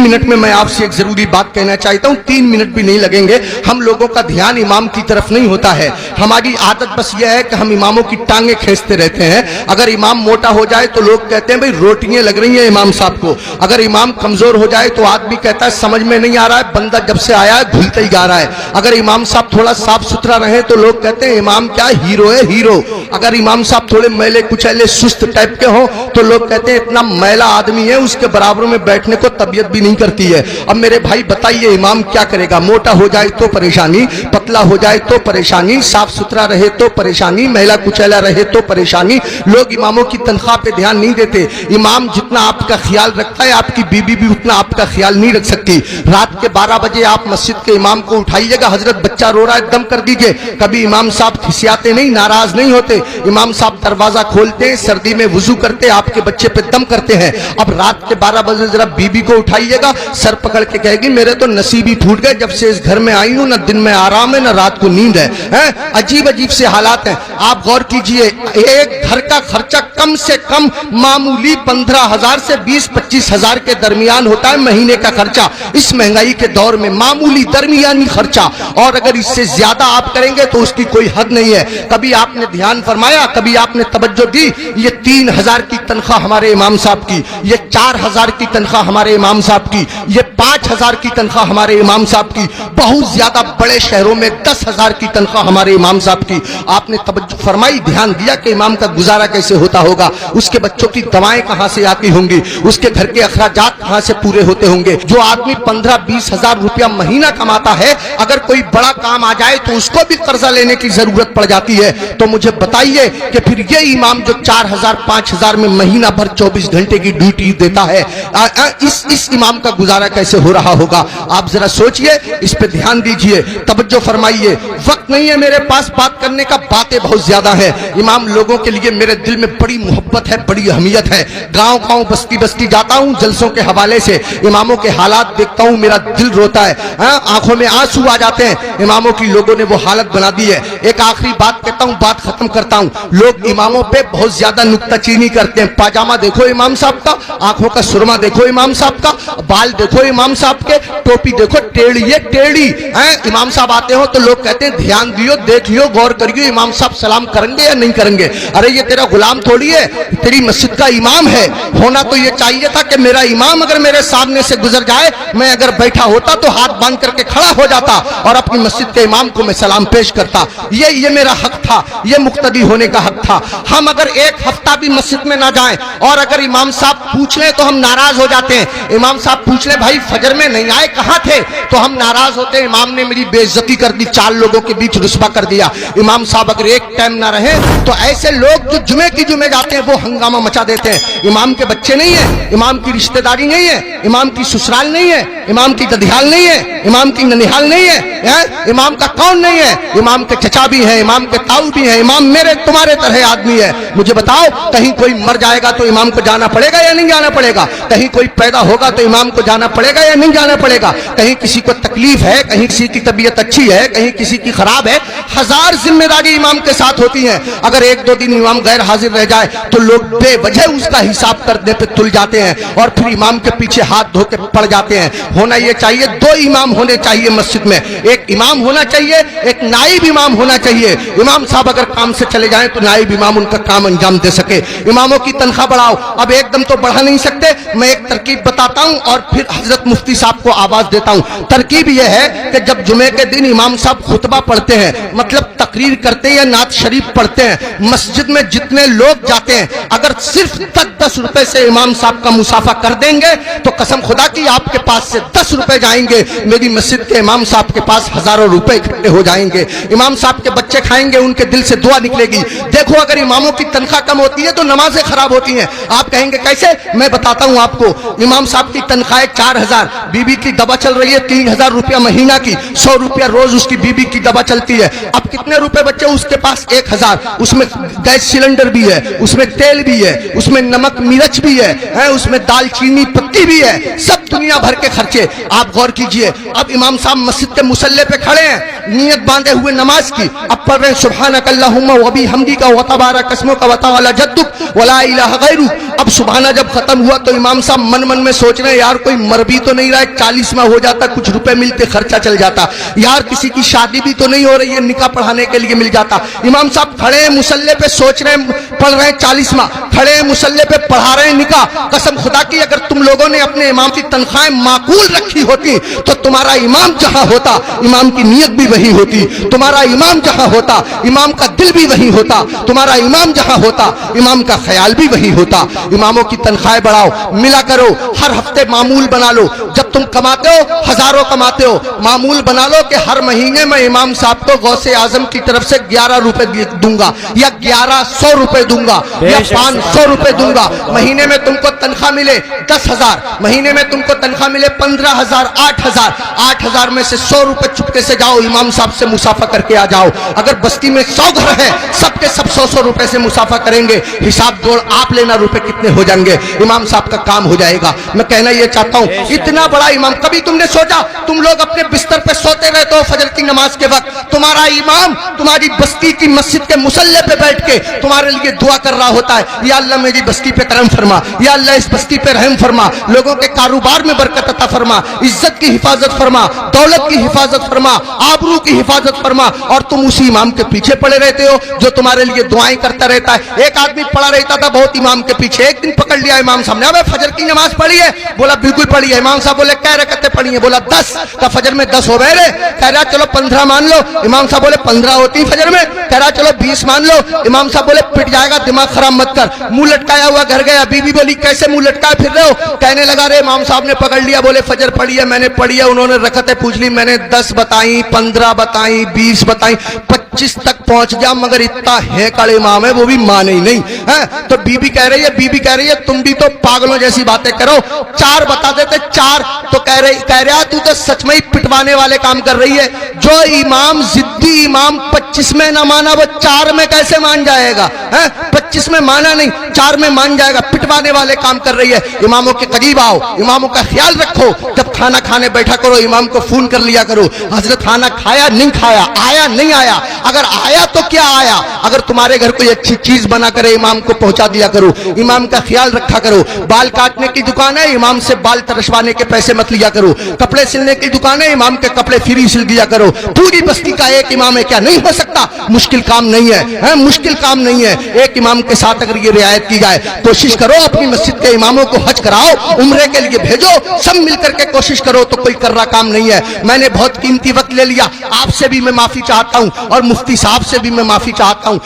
Minute में मैं आपसे एक जरूरी बात कहना चाहता हूँ, 3 मिनट भी नहीं लगेंगे। हम लोगों का ध्यान इमाम की तरफ नहीं होता है। हमारी आदत बस यह है कि हम इमामों की टांगे खींचते रहते हैं। अगर इमाम मोटा हो जाए तो लोग कहते हैं भाई रोटियां लग रही हैं इमाम साहब को। अगर इमाम कमजोर हो जाए तो आदमी कहता है समझ में नहीं आ रहा है, बंदा जब से आया है घुलता ही जा रहा है। अगर इमाम साहब थोड़ा साफ सुथरा रहे तो लोग कहते हैं इमाम क्या हीरो है, हीरो। अगर इमाम साहब थोड़े मैले कुचैले सुस्त टाइप के हो तो लोग कहते हैं इतना मैला आदमी है, उसके बराबर में बैठने को तबीयत भी नहीं करती है। अब मेरे भाई बताइए इमाम क्या करेगा? मोटा हो जाए तो परेशानी, पतला हो जाए तो परेशानी, साफ सुथरा रहे तो परेशानी, मैला कुचैला रहे तो परेशानी। लोग इमामों की तनख्वाह पे ध्यान नहीं देते। इमाम जितना आपका ख्याल रखता है आपकी बीबी भी उतना आपका ख्याल नहीं रख सकती। रात के 12 बजे आप मस्जिद के इमाम को उठाइएगा, हजरत बच्चा रो रहा है दम कर दीजिए। कभी इमाम साहब खिसियाते नहीं, नाराज नहीं होते। इमाम साहब दरवाजा खोलते हैं, सर्दी में वुजू करते, आपके बच्चे पे दम करते हैं। अब रात के 12 बजे जरा बीबी को उठाइएगा, सर पकड़ के कहेगी मेरे तो नसीब ही फूट गए, जब से इस घर में आई हूं ना दिन में आराम है ना रात को नींद है। अजीब अजीब से हालात हैं। आप गौर कीजिए, एक घर का खर्चा कम से कम मामूली 15,000 से 20-25 हजार के दरमियान होता है महीने का खर्चा। इस महंगाई के दौर में मामूली दरमियानी खर्चा, और अगर इससे ज्यादा आप करेंगे तो उसकी कोई हद नहीं है। कभी आपने ध्यान फरमाया, कभी आपने तवज्जो दी? ये 3,000 की तनख्वाह हमारे इमाम साहब की, ये 4,000 की तनख्वाह हमारे इमाम साहब की, ये 5,000 की तनख्वाह हमारे इमाम साहब की, बहुत ज्यादा बड़े शहरों में 10,000 की तनख्वाह हमारे इमाम साहब की। आपने तवज्जो फरमाई, ध्यान दिया कि इमाम का गुजारा कैसे होता होगा? उसके बच्चों की दवाएं कहां से आती होंगी? उसके घर के अखराजात कहां से पूरे होते होंगे? जो आदमी 15-20 हजार रुपया महीना कमाता है, अगर कोई बड़ा काम आ जाए तो उसको भी कर्जा लेने की जरूरत पड़ जाती है। तो मुझे बताइए कि फिर ये इमाम जो 4,000-5,000 में महीना भर 24 घंटे की ड्यूटी देता है, इस इमाम का गुजारा कैसे हो रहा होगा? आप जरा सोचिए, इस पे ध्यान दीजिए, तवज्जो फरमाइए। वक्त नहीं है मेरे पास बात करने का, बातें बहुत ज्यादा है। इमाम लोगों के लिए मेरे दिल में बड़ी मोहब्बत है, बड़ी अहमियत है। गांव गांव बस्ती बस्ती जाता हूं जलसों के हवाले से, इमामों के हालात देखता हूं, मेरा दिल रोता है, आंखों में आंसू आ जाते हैं। इमामों की लोगों ने वो हालत बना दी है। एक आखिरी बात कहता हूं, बात खत्म करता हूं। लोग इमामों पे बहुत ज्यादा नुक्ताचीनी करते हैं। पाजामा देखो इमाम साहब का, आंखों का सुरमा देखो इमाम साहब का, बाल देखो इमाम साहब के, टोपी देखो टेढ़ी है टेढ़ी। इमाम साहब आते हो तो लोग कहते हैं ध्यान दियो, देख लियो, गौर करियो, इमाम साहब सलाम करेंगे या नहीं करेंगे? अरे ये तेरा गुलाम थोड़ी है, तेरी मस्जिद का इमाम है। होना तो ये चाहिए था कि मेरा इमाम अगर मेरे सामने से गुजर जाए, मैं अगर बैठा होता तो हाथ बांध करके खड़ा हो जाता और अपनी मस्जिद के इमाम को मैं सलाम पेश करता। ये मेरा हक था, ये मुक्तदी होने का हक था। हम अगर एक हफ्ता भी मस्जिद में ना जाएं और अगर इमाम साहब पूछ लें तो हम नाराज हो जाते हैं। इमाम साहब पूछ लें भाई फजर में नहीं आए, कहां थे, तो हम नाराज होते हैं। इमाम ने मेरी बेइज्जती कर दी, 4 लोगों के बीच रुस्वा कर दिया। इमाम साहब अगर एक टाइम ना रहे तो ऐसे लोग जो जुमे की जुमे जाते हैं वो हंगामा मचा देते हैं। इमाम के बच्चे नहीं है, इमाम की रिश्तेदारी नहीं है, इमाम की ससुराल नहीं है, इमाम की ददियाल नहीं है, इमाम की ननिहाल नहीं है, इमाम का कौन नहीं है? इमाम के चचा भी हैं, इमाम के ताऊ भी हैं। इमाम मेरे तुम्हारे तरह आदमी है। मुझे बताओ, कहीं कोई मर जाएगा तो इमाम को जाना पड़ेगा या नहीं जाना पड़ेगा? कहीं कोई पैदा होगा तो इमाम को जाना पड़ेगा या नहीं जाना पड़ेगा? कहीं किसी को तकलीफ है, कहीं किसी की तबीयत अच्छी है, कहीं किसी की खराब है, 1000 जिम्मेदारी इमाम के साथ होती है। अगर 1-2 दिन इमाम गैर हाजिर रह जाए तो लोग बेवजह उसका हिसाब करने पे तुल जाते हैं और फिर इमाम के पीछे हाथ धो के पड़ जाते हैं। होना ये चाहिए, 2 इमाम होने चाहिए मस्जिद में, एक इमाम होना चाहिए, एक नाइब इमाम होना चाहिए। इमाम साहब अगर काम से चले जाएं तो नाइब इमाम उनका काम अंजाम दे सके। इमामों की तनख्वाह बढ़ाओ। अब एकदम तो बढ़ा नहीं सकते, मैं एक तरकीब बताता हूं और फिर हजरत मुफ्ती साहब को आवाज देता हूं। तरकीब यह है कि जब जुमे के दिन इमाम साहब खुतबा पढ़ते हैं, मतलब तकरीर करते हैं या नात शरीफ पढ़ते हैं, मस्जिद में जितने लोग जाते हैं अगर सिर्फ 10 रुपए से इमाम साहब का मुसाफा कर देंगे तो कसम खुदा की आपके पास से 10 रुपए जाएंगे, मेरी मस्जिद के इमाम साहब के पास हजारों रुपए इकट्ठे हो जाएंगे। इमाम साहब के बच्चे खाएंगे, उनके दिल से दुआ निकलेगी। देखो अगर इमामों की तनख्वाह कम होती है तो नमाजें खराब होती हैं। आप कहेंगे कैसे? मैं बताता हूं आपको। इमाम साहब की तनख्वाह 4,000, बीबी की दवा चल रही है 3,000 रुपया महीना की, 100 रुपया रोज उसकी बीबी की दवा चलती है। अब कितने रुपए बचे? उसके पास 1000, उसमें गैस सिलेंडर भी है, उसमें तेल भी है, उसमें नमक मिर्च भी है, उसमें दालचीनी पत्ती भी है, सब दुनिया भर के खर्चे। आप गौर कीजिए, अब इमाम साहब मस्जिद के मुसल्ले पे खड़े हैं, नियत बांधे हुए नमाज की, अब पढ़ रहे हैं सुब्हानक अल्लाहुम्मा व बिहम्दिका व तबारक अस्मुका व तआला जद्दुक व ला इलाहा गैरुक। अब सुबहाना जब खत्म हुआ तो इमाम साहब मन मन में सोच रहे हैं, यार कोई मर भी तो नहीं रहा है, 40वां हो जाता, कुछ रुपए मिलते, खर्चा चल जाता, यार किसी की शादी भी तो नहीं हो रही है, निकाह पढ़ाने के लिए मिल जाता। इमाम साहब खड़े हैं मुसल्ले पे, सोच रहे हैं, पढ़ रहे हैं 40वां, खड़े हैं मुसल्ले पे, पढ़ा रहे हैं निकाह। कसम खुदा की अगर तुम लोगों ने अपने इमाम की तनख्वाहें माकूल रखी होती तो तुम्हारा इमाम जहां होता, इमाम की नियत भी वही होती, तुम्हारा इमाम जहां होता, इमाम का दिल भी वही होता, तुम्हारा इमाम जहां होता, इमाम का ख्याल भी वही होता। इमामों की तनख्वाहें बढ़ाओ, मिला करो, हर हफ्ते मामूल बना लो। जब तुम कमाते हो, हजारों कमाते हो, मामूल बना लो कि हर महीने मैं इमाम साहब को गौसे आजम की तरफ से 11 रुपए दूंगा, या 1100 रुपए दूंगा, या 500 रुपए दूंगा। महीने में तुमको तनख्वाह मिले 10,000, महीने में तुमको तनख्वाह मिले 15,000, 8,000, 8,000 में से 100 रुपए चुपके से जाओ, इमाम साहब से मुसाफा करके आ जाओ। अगर बस्ती में 100 घर है, सबके सब 100-100 रुपए से मुसाफा करेंगे, हिसाब जोड़ आप लेना रुपए कितने हो जाएंगे, इमाम साहब का काम हो जाएगा। मैं कहना ये चाहता हूं, इतना बड़ा इमाम, कभी तुमने सोचा, तुम लोग अपने बिस्तर पे सोते रहते हो फजर की नमाज के वक्त, तुम्हारा इमाम तुम्हारी बस्ती की मस्जिद के मुसल्ले पे बैठ के तुम्हारे लिए दुआ कर रहा होता है, या अल्लाह मेरी बस्ती पे करम फरमा, या अल्लाह इस बस्ती पे रहम फरमा, लोगों के कारोबार में बरकत अता फरमा, इज्जत की हिफाजत फरमा, दौलत की हिफाजत फरमा, आबरू की हिफाजत फरमा। और तुम उसी इमाम के पीछे पड़े रहते हो जो तुम्हारे लिए दुआएं करता रहता है। एक आदमी पड़ा रहता था बहुत इमाम के पीछे, एक दिन पकड़ लिया इमाम साहब ने, अबे फजर की नमाज पढ़ी है? बोला बिल्कुल पढ़ी है। इमाम साहब बोले क्या रकअतें पढ़ी है? बोला 10। का फजर में 10 हो गए रे? कह रहा चलो 15 मान लो। इमाम साहब बोले 15 होती फजर में? कह रहा चलो 20 मान लो। इमाम साहब बोले पिट जाएगा, दिमाग खराब मत कर। मुंह लटकाया हुआ घर गया, बीबी बोली कैसे मुंह लटकाए फिर रहे हो? कहने लगा रे इमाम साहब ने पकड़ लिया, बोले फजर पढ़ी है? मैंने पढ़ी है। उन्होंने रकअतें पूछ ली, मैंने 10 बताई, 15 बताई, 20 बताई, 25 तक पहुंच गया, मगर इतना है कड़े इमाम है वो भी माने ही नहीं है। तो बीबी कह रही है तुम भी तो पागलों जैसी बातें करो, 4 बता देते 4। तो कह रहा तू तो सच में ही पिटवाने वाले काम कर रही है। जो इमाम जिद्दी इमाम 25 में ना माना वो 4 में कैसे मान जाएगा? 25 में माना नहीं, 4 में मान जाएगा। पिटवाने वाले काम कर रही है। इमामों के करीब आओ, इमामों का ख्याल रखो। जब खाना खाने बैठा करो, इमाम को फोन कर लिया करो, हजरत खाना खाया नहीं खाया, आया नहीं आया, अगर आया तो क्या आया। अगर तुम्हारे घर कोई अच्छी चीज बना करे, इमाम को पहुंचा दिया करो, इमाम का ख्याल रखा करो। बाल काटने की दुकान है, इमाम से बाल तरशवाने के पैसे मत लिया करो। कपड़े सिलने की दुकान है, इमाम के कपड़े फ्री सिल दिया करो। पूरी बस्ती का एक इमाम है, क्या नहीं हो सकता? मुश्किल काम नहीं है, मुश्किल काम नहीं है। एक इमाम के साथ अगर ये रियायत की जाए, कोशिश करो अपनी मस्जिद के इमामों को हज कराओ, उम्रे के लिए भेजो, सब मिलकर के कोशिश करो, तो कोई कर्रा काम नहीं है। मैंने बहुत कीमती वक्त ले लिया, आपसे भी मैं माफी चाहता हूं और मुफ्ती साहब से भी मैं माफी चाहता हूं,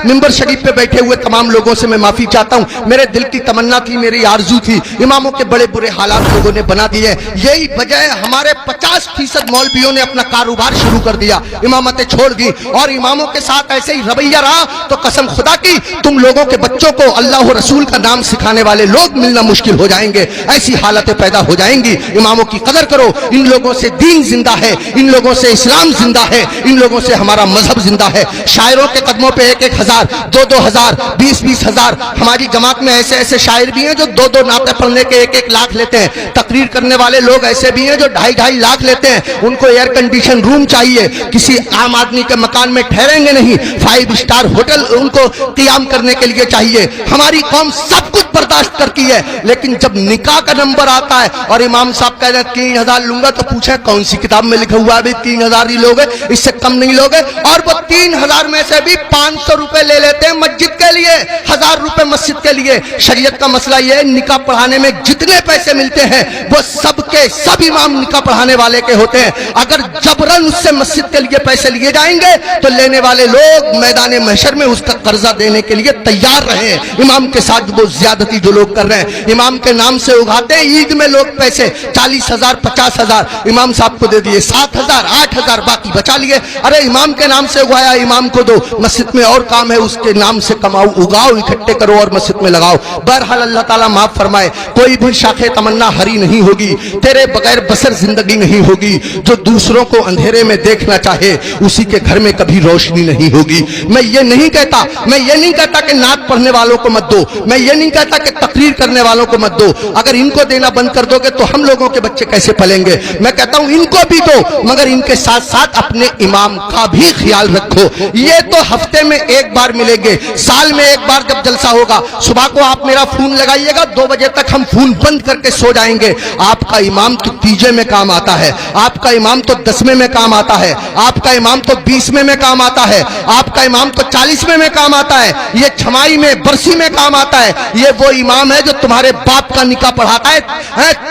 मिंबर शरीफ पे बैठे हुए तमाम लोगों से मैं माफी चाहता हूं। मेरे दिल की तमन्ना थी, मेरी आरजू थी, इमामों के बड़े बुरे हालात लोगों ने बना दिए। यही वजह है हमारे 50% मौलवियों ने अपना कारोबार शुरू कर दिया, इमामतें छोड़ दी, और इमामों के साथ ऐसे ही रवैया रहा तो कसम खुदा की तुम लोगों के बच्चों को अल्लाह और रसूल का नाम सिखाने वाले लोग मिलना मुश्किल हो जाएंगे। ऐसी हालतें पैदा हो जाएंगी। इमामों की कदर करो, इन लोगों से दीन जिंदा है, इन लोगों से इस्लाम जिंदा है, इन लोगों से हमारा मजहब जिंदा है। शायरों के कदमों पे 1-1 हजार, 2-2 हजार, 20-20 हजार। हमारी जमात में ऐसे ऐसे शायर भी हैं जो 2-2 नाते पढ़ने के 1-1 लाख लेते हैं। तकरीर करने वाले लोग ऐसे भी हैं जो 2.5-2.5 लाख लेते हैं। उनको एयर कंडीशन रूम चाहिए, किसी आम आदमी के मकान में ठहरेंगे नहीं, 5 स्टार होटल उनको क़याम करने के लिए चाहिए। हमारी कौम सब कुछ बर्दाश्त करती है, लेकिन जब निकाह का नंबर आता है और इमाम साहब कह रहे हैं 3,000 लूंगा, तो पूछे कौन सी किताब में लिखा हुआ है 3,000 ही लोगे, इससे कम नहीं लोगे? और वो 3,000 में से भी 500 रुपए ले लेते हैं मस्जिद के लिए, 1,000 रुपए मस्जिद के लिए। शरीयत का मसला यह है, निकाह पढ़ाने में जितने पैसे मिलते हैं वो सबके सब इमाम निकाह पढ़ाने वाले के होते हैं। अगर जबरन उससे मस्जिद के लिए पैसे लिए जाएंगे तो लेने वाले लोग मैदान महशर में उसका कर्जा देने के लिए तैयार रहे। इमाम के साथ वो ज्यादती जो लोग कर रहे हैं, इमाम के नाम से उगाते हैं ईद में लोग पैसे, 40,000 50,000 इमाम साहब को दे दिए, 7,000 8,000 बाकी बचा लिए। अरे इमाम के नाम से उगाया, इमाम को दो, मस्जिद में और काम है, उसके नाम से कमाओ, उगाओ, इकट्ठे करो और मस्जिद में लगाओ। बहरहाल अल्लाह ताला माफ फरमाए, कोई भी शाखे तमन्ना हरी नहीं होगी, तेरे बगैर बसर जिंदगी नहीं होगी। जो दूसरों को अंधेरे में देखना चाहे उसी के घर में कभी रोशनी नहीं होगी। मैं ये नहीं कहता कि नात पढ़ने वालों को मत दो, मैं ये नहीं कहता कि तकरीर करने वालों को मत दो। अगर इनको देना बंद कर दोगे तो हम लोगों के बच्चे कैसे पलेंगे? मैं कहता हूं इनको भी दो, मगर इनके साथ साथ अपने इमाम का भी ख्याल रखो। ये तो हफ्ते में एक बार मिलेंगे, साल में एक बार जब जलसा होगा, सुबह को आप मेरा फोन लगाइएगा, 2 बजे तक हम फोन बंद करके सो जाएंगे। आपका इमाम तो तीजे में काम आता है, आपका इमाम तो 10वें में काम आता है, आपका इमाम तो 20वें में काम आता है, आपका इमाम तो 40वें में काम आता है, ये छमाई में बरसी में काम आता है। ये वो इमाम है जो तुम्हारे बाप का निकाह पढ़ाता है,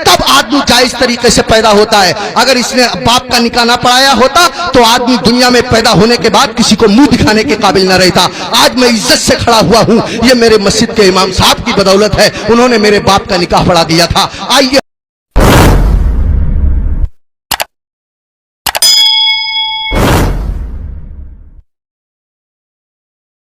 तब आदमी जायज तरीके से पैदा होता है। अगर इसने बाप का निकाह ना पढ़ाया होता तो आदमी दुनिया में पैदा होने के बाद किसी को मुंह दिखाने के काबिल न रहता। आज मैं इज्जत से खड़ा हुआ हूं, ये मेरे मस्जिद के इमाम साहब की बदौलत है, उन्होंने मेरे बाप का निकाह पढ़ा दिया था। आइए